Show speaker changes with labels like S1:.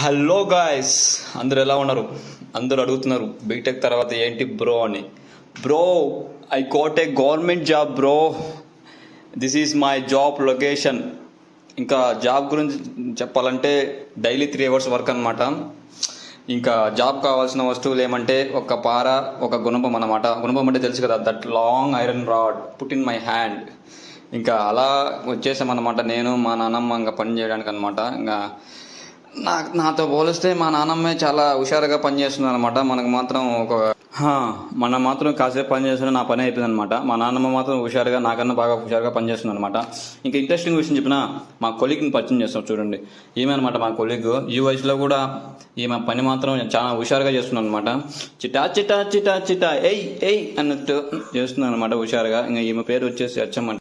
S1: Hello guys, అందరు ఎలా ఉన్నారు? అందరూ అడుగుతున్నారు బీటెక్ తర్వాత ఏంటి బ్రో అని. Bro, I got a government job bro. This is my job location. ఇంకా జాబ్ గురించి చెప్పాలంటే డైలీ 3 hours వర్క్ అనమాట. ఇంకా జాబ్ కావాల్సిన వస్తువులు ఏమంటే ఒక పార, ఒక గుణపం అనమాట. గుణపం అంటే తెలుసు కదా, that long iron rod put in my hand. ఇంకా అలా వచ్చేసామన్నమాట నేను మా నాన్నమ్మ ఇంకా పని చేయడానికి అనమాట. ఇంకా నాతో పోలిస్తే మా నాన్నమ్మే చాలా హుషారుగా పనిచేస్తుంది అనమాట. మనం మాత్రం కాసేపు పని చేస్తున్నా నా పని అయిపోయింది అనమాట. మా నాన్నమ్మ మాత్రం హుషారుగా, నాకన్నా బాగా హుషారుగా పనిచేస్తుంది అనమాట. ఇంకా ఇంట్రెస్టింగ్ విషయం చెప్పిన, మా కొలీగ్ని పరిచయం చేస్తాం చూడండి. ఈమె అనమాట మా కొలీగ్. ఈ వయసులో కూడా ఈమె పని మాత్రం చాలా హుషారుగా చేస్తుంది అనమాట. చిటా చిటా చిటా చిటా ఎయ్ ఎయ్ అన్నట్టు చేస్తుంది అనమాట హుషారుగా. ఇంకా ఈమె పేరు వచ్చేసి అచ్చమ్మ.